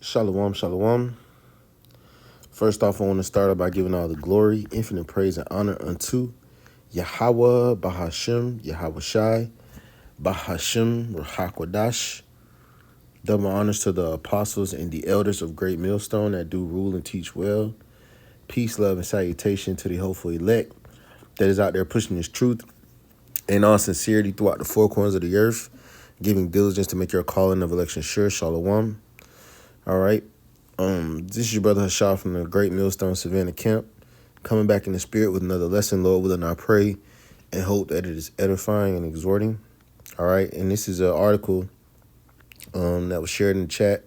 Shalom, shalom. First off, I want to start out by giving all the glory, infinite praise, and honor unto Yahweh, Bahashem, Yahweh Shai, Bahashem, Rahakwadash. Double honors to the apostles and the elders of Great Millstone that do rule and teach well. Peace, love, and salutation to the hopeful elect that is out there pushing this truth in all sincerity throughout the four corners of the earth, giving diligence to make your calling of election sure. Shalom. All right. This is your brother Hashah from the Great Millstone Savannah Camp, coming back in the spirit with another lesson. Lord willing, I pray and hope that it is edifying and exhorting. All right, and this is an article that was shared in the chat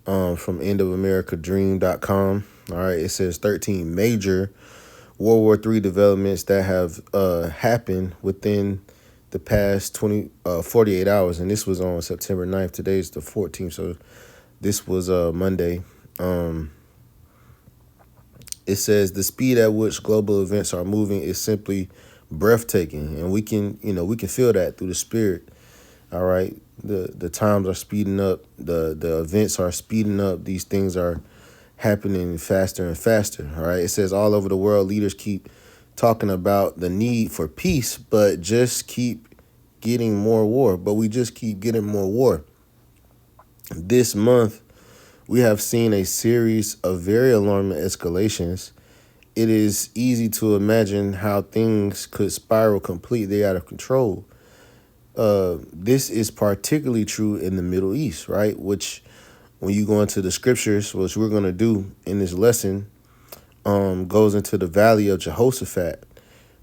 from endofAmericaDream.com. All right, it says 13 major World War III developments that have happened within the past 48 hours, and this was on September 9th. Today is the 14th, so this was Monday. It says the speed at which global events are moving is simply breathtaking, and we can feel that through the spirit. All right, the times are speeding up, the events are speeding up. These things are happening faster and faster. All right, it says all over the world, leaders keep talking about the need for peace, but just keep getting more war. But we just keep getting more war. This month, we have seen a series of very alarming escalations. It is easy to imagine how things could spiral completely out of control. This is particularly true in the Middle East, right? Which, when you go into the scriptures, which we're going to do in this lesson, goes into the valley of Jehoshaphat,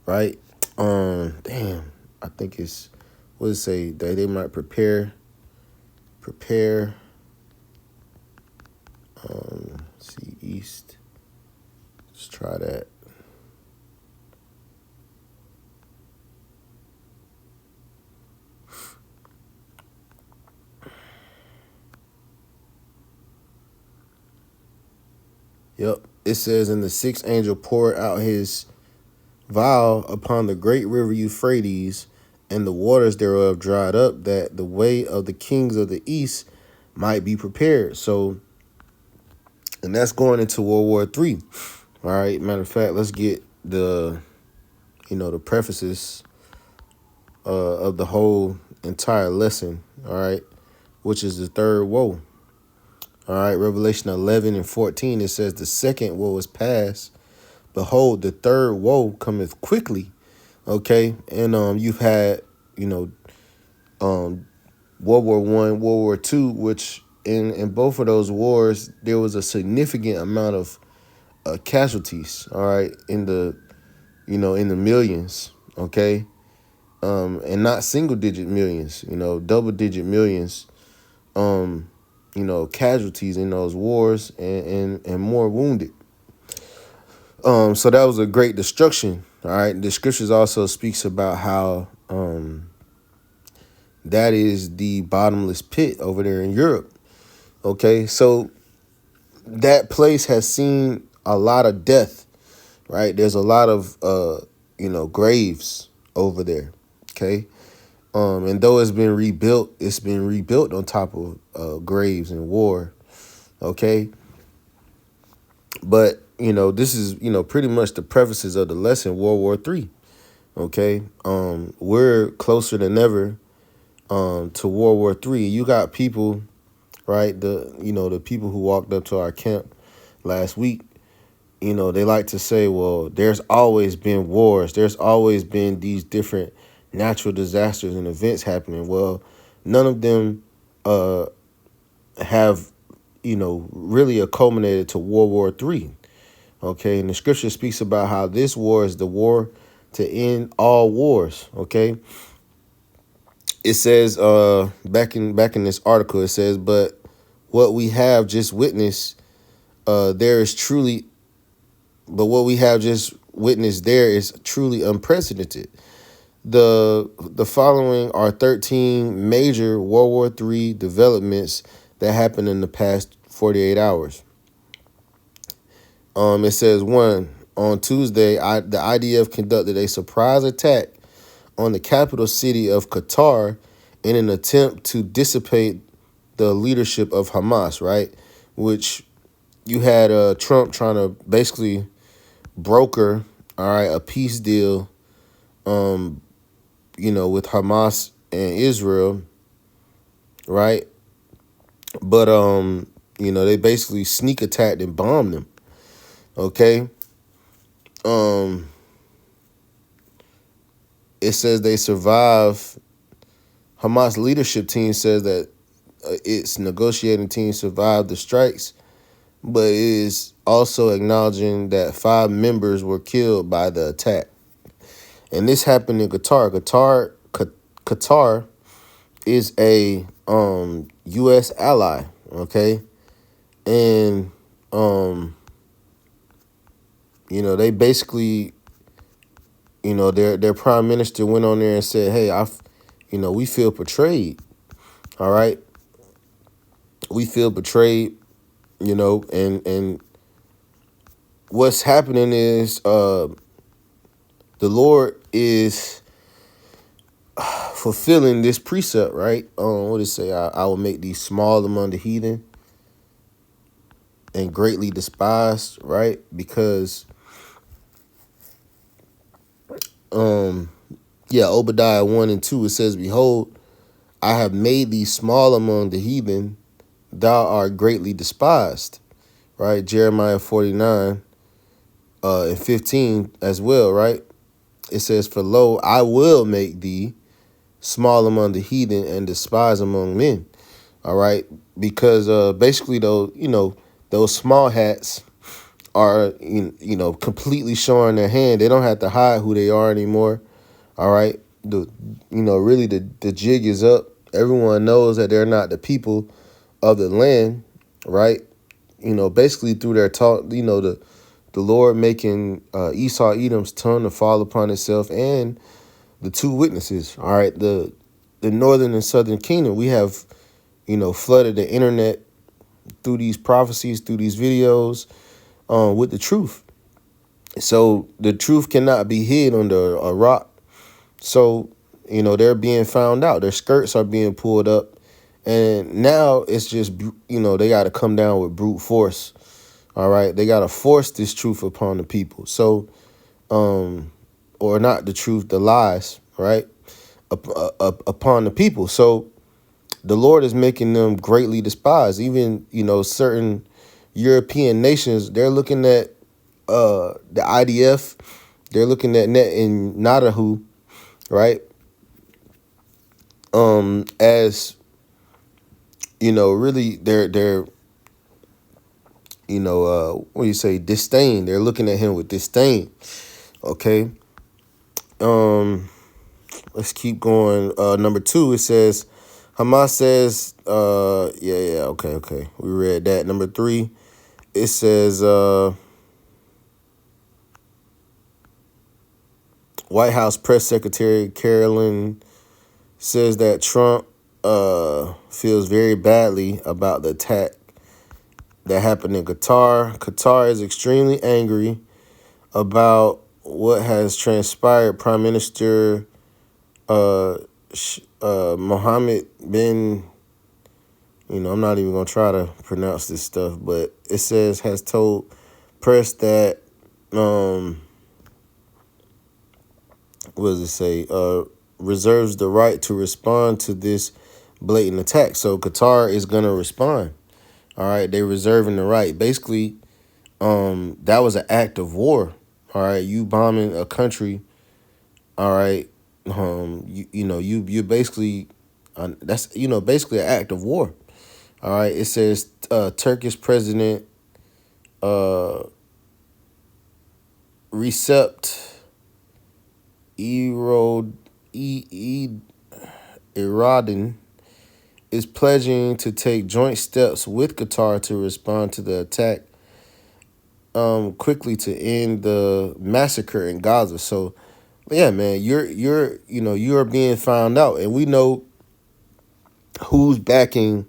right? I think it's, what does it say? They might prepare. See east. Let's try that. Yep. It says, and the sixth angel poured out his vial upon the great river Euphrates, and the waters thereof dried up, that the way of the kings of the east might be prepared. So, and that's going into World War III. All right. Matter of fact, let's get the prefaces of the whole entire lesson. All right, which is the third woe. All right, Revelation 11:14, it says, the second woe is past. Behold, the third woe cometh quickly. Okay, and you've had, World War I, World War II, which in both of those wars, there was a significant amount of casualties, all right, in the millions, okay, and not single digit millions, double digit millions, casualties in those wars and more wounded. So that was a great destruction. All right. The scriptures also speaks about how that is the bottomless pit over there in Europe. Okay. So that place has seen a lot of death, right? There's a lot of graves over there. Okay. And though it's been rebuilt on top of graves and war. Okay. But, this is, pretty much the prefaces of the lesson, World War III. Okay. We're closer than ever to World War III. You got people, right? The people who walked up to our camp last week, they like to say, well, there's always been wars. There's always been these different natural disasters and events happening. Well, none of them have, really culminated to World War III. Okay, and the scripture speaks about how this war is the war to end all wars. Okay, it says back in this article, it says, but what we have just witnessed, what we have just witnessed there is truly unprecedented. The following are 13 major World War III developments that happened in the past 48 hours. It says, 1, on Tuesday, the IDF conducted a surprise attack on the capital city of Qatar in an attempt to dissipate the leadership of Hamas, right? which you had Trump trying to basically broker, all right, a peace deal, um, with Hamas and Israel, right? But they basically sneak attacked and bombed them. Okay. Um, it says they survive. Hamas leadership team says that its negotiating team survived the strikes, but it is also acknowledging that 5 members were killed by the attack. And this happened in Qatar. Qatar is a U.S. ally, okay, and they basically, their prime minister went on there and said, "Hey, we feel betrayed. All right, we feel betrayed. And what's happening is the Lord is fulfilling this precept, right? What does it say? I will make these small among the heathen and greatly despised, right? Because Obadiah 1 and 2, it says, "Behold, I have made thee small among the heathen, thou art greatly despised." Right? Jeremiah 49 and 15 as well, right? It says, "For lo, I will make thee small among the heathen and despised among men." All right? Because basically, though, those small hats are, completely showing their hand. They don't have to hide who they are anymore. All right? Really the jig is up. Everyone knows that they're not the people of the land, right? Basically through their talk, the Lord making Esau Edom's tongue to fall upon itself, and the 2 witnesses. All right, the northern and southern kingdom. We have, flooded the internet through these prophecies, through these videos, with the truth. So the truth cannot be hid under a rock. So, they're being found out. Their skirts are being pulled up. And now it's just, they got to come down with brute force. All right. They got to force this truth upon the people. So, or not the truth, the lies, right? Upon the people. So the Lord is making them greatly despised. Even, certain European nations, they're looking at the IDF. They're looking at Netanyahu, right? As really they're what do you say, disdain. They're looking at him with disdain. Okay. Let's keep going. Number 2, it says Hamas says okay. We read that. Number 3, it says White House press secretary Carolyn says that Trump feels very badly about the attack that happened in Qatar. Qatar is extremely angry about what has transpired. Prime Minister Mohammed bin, I'm not even going to try to pronounce this stuff, but it says has told press that, what does it say? Reserves the right to respond to this blatant attack. So Qatar is going to respond. All right. They're reserving the right. Basically, that was an act of war. All right. You bombing a country. All right. You basically, that's, basically an act of war. All right. It says Turkish President Recep Erdogan is pledging to take joint steps with Qatar to respond to the attack quickly to end the massacre in Gaza. So, yeah, man, you're being found out, and we know who's backing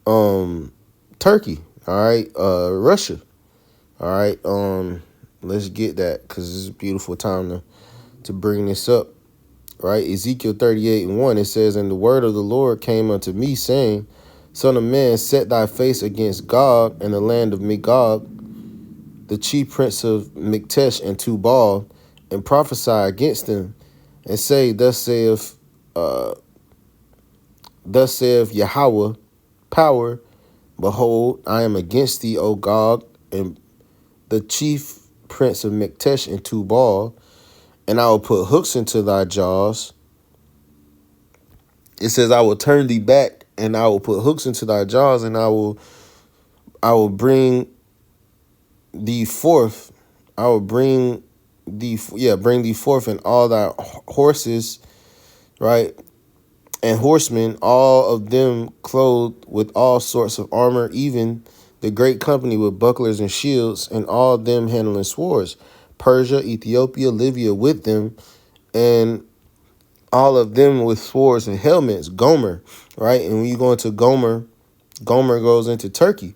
Turkey. All right, Russia. All right, let's get that because it's a beautiful time to bring this up. Right, Ezekiel 38:1, it says, "And the word of the Lord came unto me, saying, Son of man, set thy face against Gog and the land of Magog, the chief prince of Miktesh and Tubal, and prophesy against them, and say, uh, thus saith Yahweh, power, behold, I am against thee, O Gog, and the chief prince of Miktesh and Tubal, and I will put hooks into thy jaws. It says, I will turn thee back, and I will put hooks into thy jaws, and I will bring thee forth. I will bring thee forth, and all thy horses, right, and horsemen, all of them clothed with all sorts of armor, even the great company with bucklers and shields, and all them handling swords. Persia, Ethiopia, Libya with them, and all of them with swords and helmets. Gomer, right? And when you go into Gomer, Gomer goes into Turkey,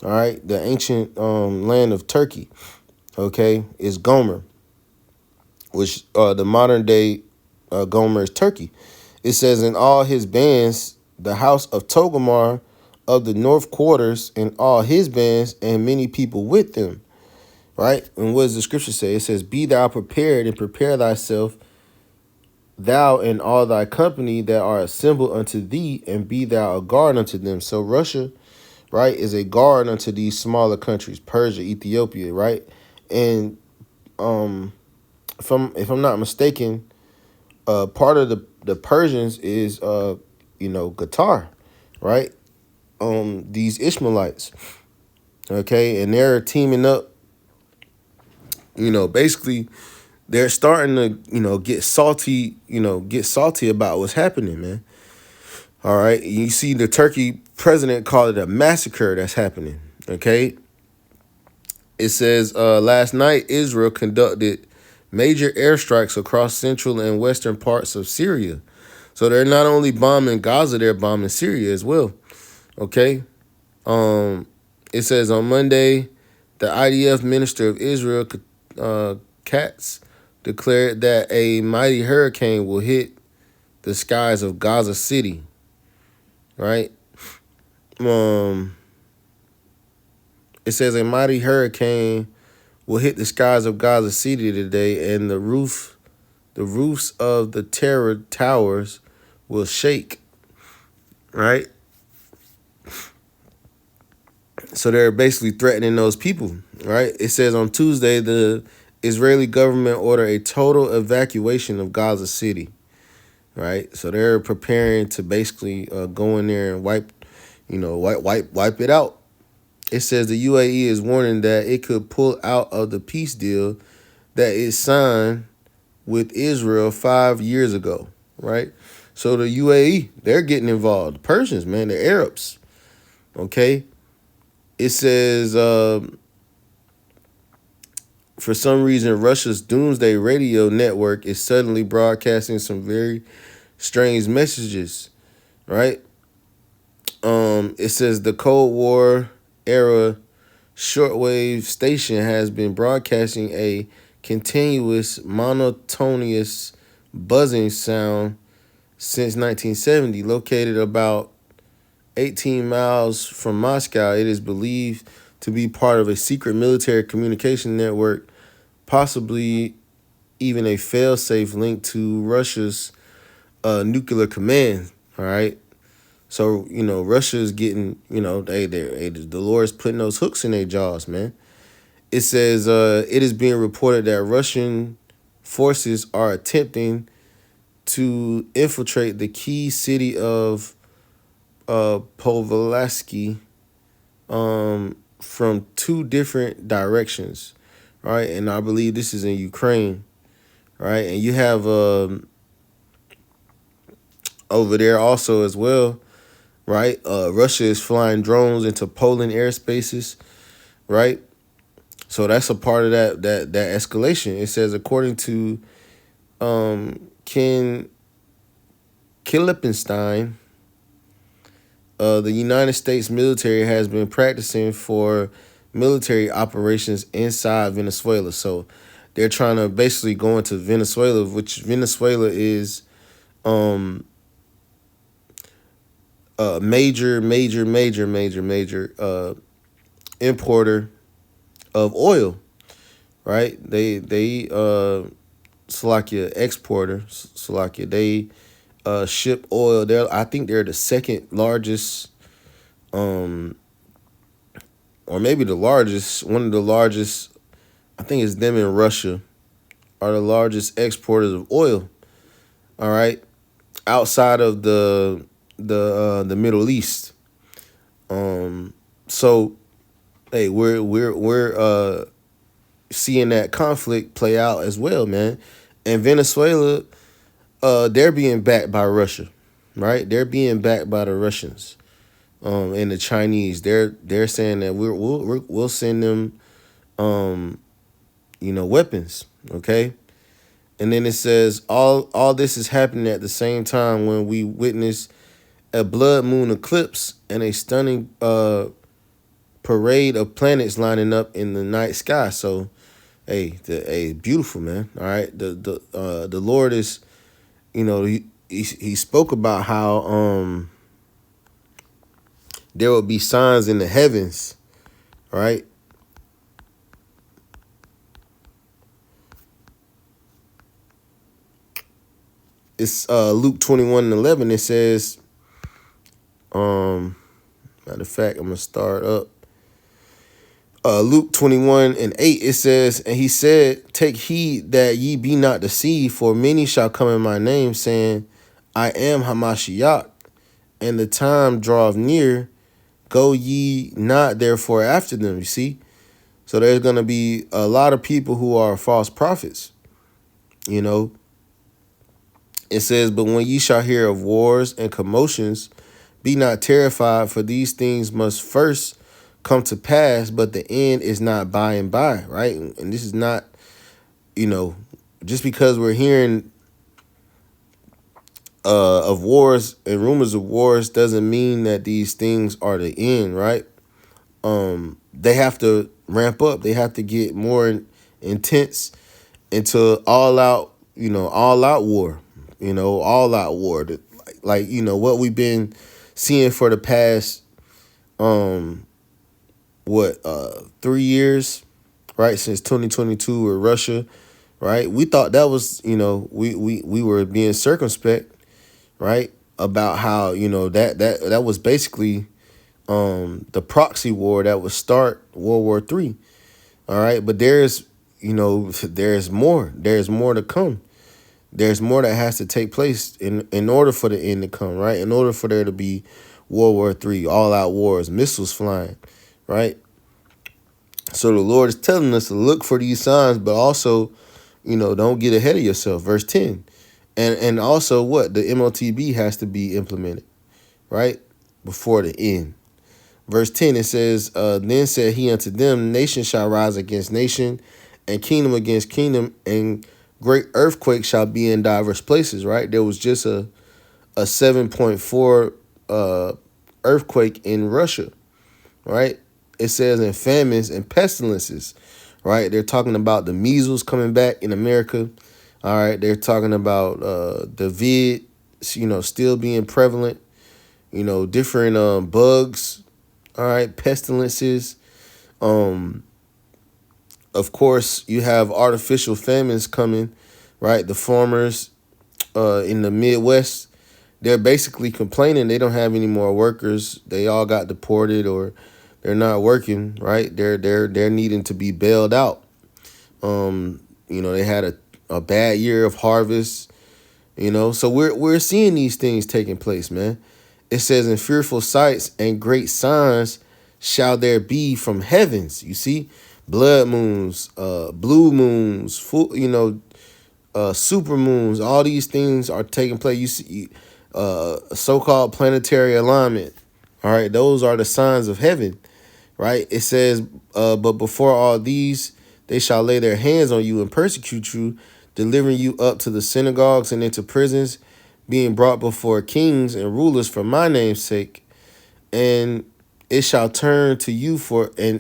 all right? The ancient land of Turkey, okay, is Gomer, which the modern day Gomer is Turkey. It says, in all his bands, the house of Togomar of the north quarters, and all his bands, and many people with them, right? And what does the scripture say? It says, be thou prepared, and prepare thyself, thou and all thy company that are assembled unto thee, and be thou a guard unto them. So Russia, right, is a guard unto these smaller countries, Persia, Ethiopia, right? And if I'm not mistaken, part of the Persians is Qatar, right? These Ishmaelites, okay, and they're teaming up. Basically, they're starting to get salty about what's happening, man. All right, you see the Turkey president called it a massacre that's happening. Okay, it says last night Israel conducted major airstrikes across central and western parts of Syria. So they're not only bombing Gaza, they're bombing Syria as well. Okay. It says on Monday, the IDF minister of Israel, Katz, declared that a mighty hurricane will hit the skies of Gaza City. Right. It says a mighty hurricane will hit the skies of Gaza City today, and the roofs of the terror towers will shake. Right. So they're basically threatening those people, right? It says on Tuesday, the Israeli government ordered a total evacuation of Gaza City, right? So they're preparing to basically go in there and wipe it out. It says the UAE is warning that it could pull out of the peace deal that it signed with Israel 5 years ago, right? So the UAE, they're getting involved. The Persians, man, the Arabs, okay? It says, for some reason, Russia's Doomsday Radio network is suddenly broadcasting some very strange messages, right? It says the Cold War era shortwave station has been broadcasting a continuous monotonous buzzing sound since 1970. Located about 18 miles from Moscow, it is believed to be part of a secret military communication network, possibly even a fail-safe link to Russia's nuclear command. All right. So, Russia is getting, the Lord's putting those hooks in their jaws, man. It says it is being reported that Russian forces are attempting to infiltrate the key city of Povlaski from two different directions, right? And I believe this is in Ukraine, right? And you have over there also as well, right? Russia is flying drones into Poland airspaces, right? So that's a part of that escalation. It says according to Ken Killipenstein, the United States military has been practicing for military operations inside Venezuela. So they're trying to basically go into Venezuela, which Venezuela is major importer of oil, right? They Slovakia exporter, Slovakia. They ship oil. I think they're the second largest, um, or maybe the largest, one of the largest. I think it's them in Russia are the largest exporters of oil. All right, outside of the Middle East. Um, so hey, we're seeing that conflict play out as well, man. And Venezuela, they're being backed by Russia, right? They're being backed by the Russians, and the Chinese. They're saying that we'll send them, um, weapons, okay. And then it says all this is happening at the same time when we witness a blood moon eclipse and a stunning parade of planets lining up in the night sky. So, hey, beautiful, man. All right, the Lord is, he spoke about how there will be signs in the heavens, right? It's Luke 21:11. It says, um, matter of fact, I'm gonna start up. Luke 21:8, it says, and he said, take heed that ye be not deceived, for many shall come in my name, saying, I am Hamashiach, and the time draweth near. Go ye not therefore after them. You see? So there's going to be a lot of people who are false prophets. You know, it says, but when ye shall hear of wars and commotions, be not terrified, for these things must first come to pass, but the end is not by and by, right? And this is not, just because we're hearing of wars and rumors of wars doesn't mean that these things are the end, right? They have to ramp up. They have to get more intense into all out war, all out war. Like, what we've been seeing for the past, 3 years, right? Since 2022 with Russia, right? We thought that was, we were being circumspect, right? About how, that was basically the proxy war that would start World War III. All right. But there's more. There's more to come. There's more that has to take place in order for the end to come, right? In order for there to be World War III, all out wars, missiles flying, right? So the Lord is telling us to look for these signs, but also, don't get ahead of yourself. Verse 10. And also what? The MOTB has to be implemented, right? Before the end. Verse 10, it says, then said he unto them, nation shall rise against nation, and kingdom against kingdom, and great earthquake shall be in diverse places, right? There was just a 7.4 earthquake in Russia, right? It says in famines and pestilences, right? They're talking about the measles coming back in America. All right, they're talking about the vid, still being prevalent, different bugs. All right, pestilences. Of course, you have artificial famines coming, right? The farmers in the Midwest, they're basically complaining they don't have any more workers. They all got deported or they're not working, right? They're needing to be bailed out. They had a bad year of harvest, So we're seeing these things taking place, man. It says, in fearful sights and great signs shall there be from heavens. You see, blood moons, blue moons, full, super moons. All these things are taking place. You see, so-called planetary alignment. All right, those are the signs of heaven, right? It says, but before all these, they shall lay their hands on you and persecute you, delivering you up to the synagogues and into prisons, being brought before kings and rulers for my name's sake, and it shall turn to you for a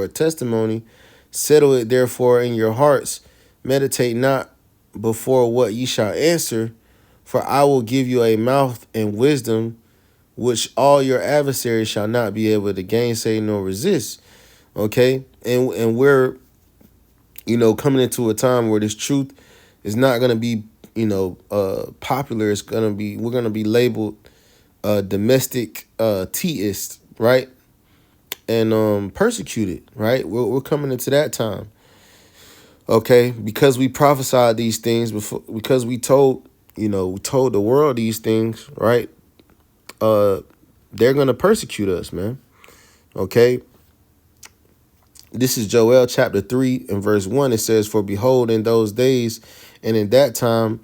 testimony. Settle it therefore in your hearts. Meditate not before what ye shall answer, for I will give you a mouth and wisdom which all your adversaries shall not be able to gainsay nor resist. Okay, and we're coming into a time where this truth is not gonna be popular. It's gonna be we're gonna be labeled domestic teist, right? And persecuted, right? We're coming into that time. Okay, because we prophesied these things before, because we told the world these things, right? Uh, they're gonna persecute us, man. Okay, this is Joel chapter 3 and verse 1. It says, "For behold, in those days and in that time,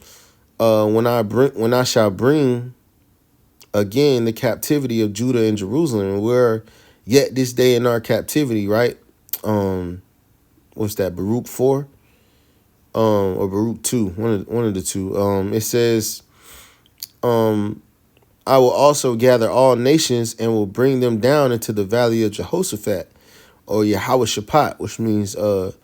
when I shall bring again the captivity of Judah and Jerusalem, and we're yet this day in our captivity," right? What's that? Baruch 4, or Baruch 2, one of the two. It says, "I will also gather all nations and will bring them down into the valley of Jehoshaphat, or Yahweh Shaphat, which means the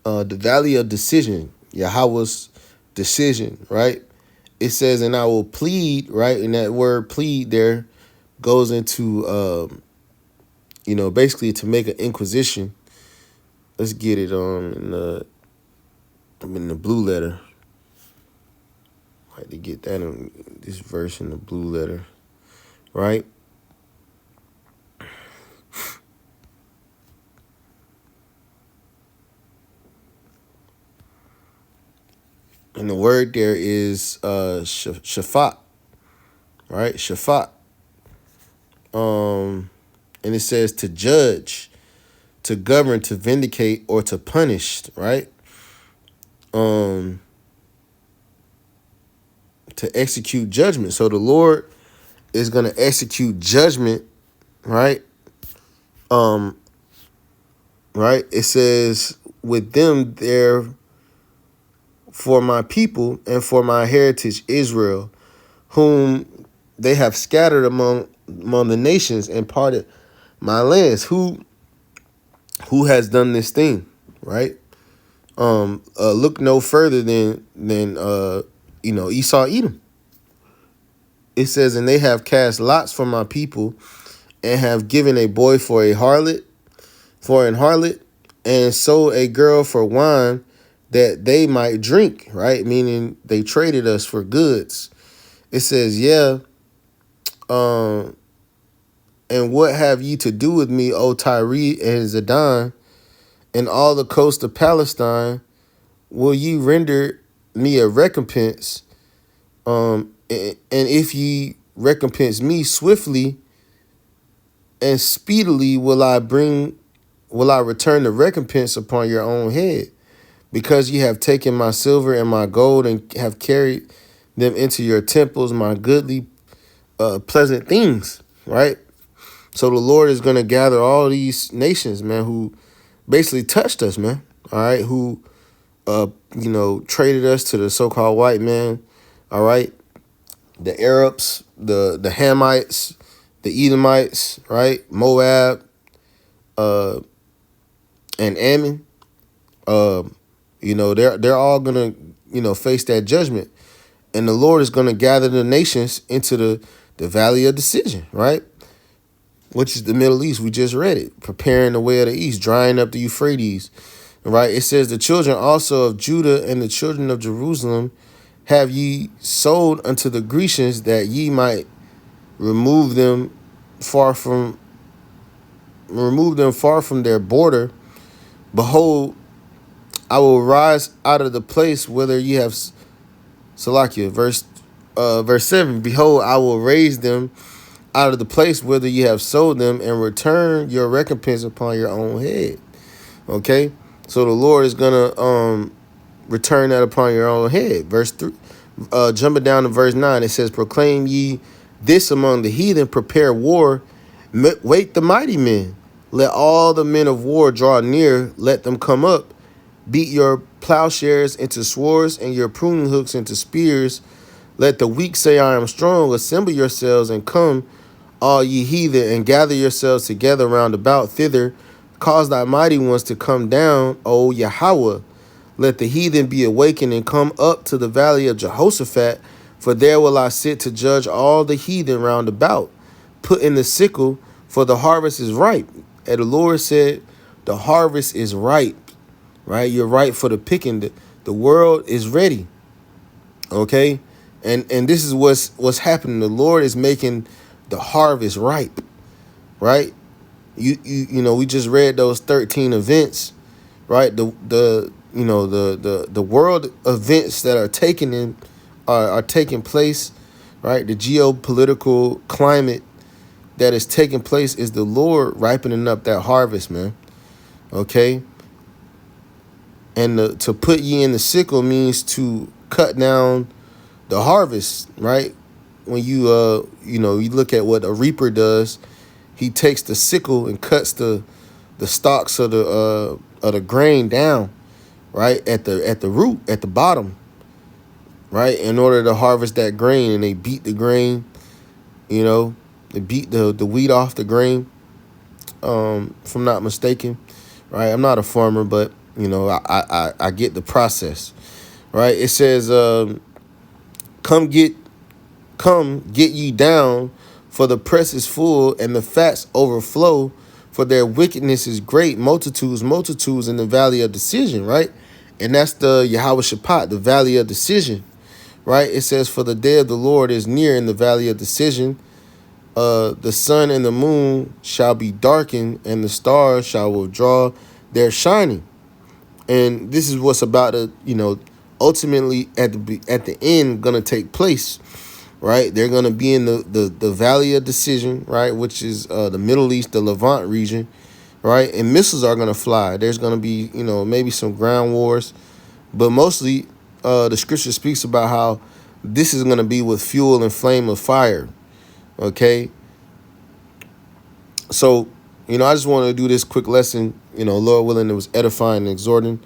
valley of decision, Yahweh's decision," right? It says, "And I will plead," right? And that word plead there goes into, basically to make an inquisition. Let's get it I'm in the blue letter. Like to get that in this verse in the blue letter, right? And the word there is shafat, right? Shafat. And it says to judge, to govern, to vindicate, or to punish, right? To execute judgment. So the Lord is going to execute judgment, right? Right? It says, "With them there for my people and for my heritage Israel, whom they have scattered among the nations and parted my lands." Who has done this thing, right? Look no further than Esau, Edom. It says, "And they have cast lots for my people, and have given a boy for an harlot, and sold a girl for wine, that they might drink," right? Meaning they traded us for goods. It says, "Yeah, and what have ye to do with me, O Tyre and Zidon, and all the coast of Palestine? Will ye render me a recompense? And if ye recompense me swiftly and speedily, will I return the recompense upon your own head? Because ye have taken my silver and my gold, and have carried them into your temples, my goodly, pleasant things," right? So the Lord is going to gather all these nations, man, who basically touched us, man. All right, who traded us to the so-called white man. All right, the Arabs, the Hamites, the Edomites, right, Moab, and Ammon. They're all gonna face that judgment, and the Lord is gonna gather the nations into the valley of decision, right? Which is the Middle East. We just read it. "Preparing the way of the east, drying up the Euphrates." Right? It says, "The children also of Judah and the children of Jerusalem have ye sold unto the Grecians, that ye might remove them far from their border. Behold, I will rise out of the place whither ye have," Salakia, verse 7. "Behold, I will raise them out of the place whither ye have sold them, and return your recompense upon your own head." Okay, so the Lord is gonna return that upon your own head. Verse 3, jumping down to verse 9, it says, "Proclaim ye this among the heathen, prepare war, wait the mighty men. Let all the men of war draw near, let them come up. Beat your plowshares into swords, and your pruning hooks into spears. Let the weak say, I am strong. Assemble yourselves and come, all ye heathen, and gather yourselves together round about thither. Cause thy mighty ones to come down, O Yahweh. Let the heathen be awakened and come up to the valley of Jehoshaphat, for there will I sit to judge all the heathen round about. put in the sickle, for the harvest is ripe. And the Lord said, the harvest is ripe, right? You're ripe for the picking. The world is ready, okay? And this is what's happening. The Lord is making the harvest ripe, right? We just read those 13 events, right? The world events that are are taking place, right? The geopolitical climate that is taking place is the Lord ripening up that harvest, man. Okay? And to put ye in the sickle means to cut down the harvest, right? When you you look at what a reaper does, he takes the sickle and cuts the stalks of the grain down, right? At the root, at the bottom, right? In order to harvest that grain, and they beat the grain, they beat the wheat off the grain, if I'm not mistaken, right? I'm not a farmer, but I get the process, right? It says, come get ye down, for the press is full and the fats overflow, for their wickedness is great, multitudes in the valley of decision, right? And that's the Yahweh Shaphat, the valley of decision, right? It says, for the day of the Lord is near in the valley of decision. The sun and the moon shall be darkened, and the stars shall withdraw their shining. And this is what's about to, ultimately at the end gonna take place, right? They're gonna be in the valley of decision, right, which is the Middle East, the Levant region, right? And missiles are gonna fly. There's gonna be, maybe some ground wars, but mostly the scripture speaks about how this is gonna be with fuel and flame of fire. Okay. So, I just want to do this quick lesson. Lord willing, it was edifying and exhorting.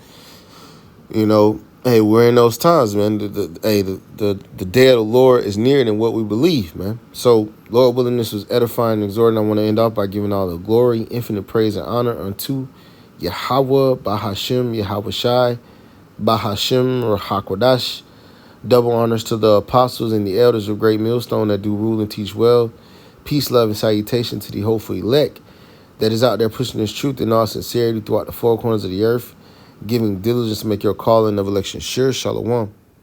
Hey, we're in those times, man. The day of the Lord is nearer than what we believe, man. So, Lord willing, this was edifying and exhorting. I want to end off by giving all the glory, infinite praise, and honor unto Yahweh, Bahashem, Yahweh Shai, Bahashem, Rahakwadash. Double honors to the apostles and the elders of Great Millstone that do rule and teach well. Peace, love, and salutation to the hopeful elect that is out there pushing this truth in all sincerity throughout the four corners of the earth, giving diligence to make your calling of election sure. Shalom.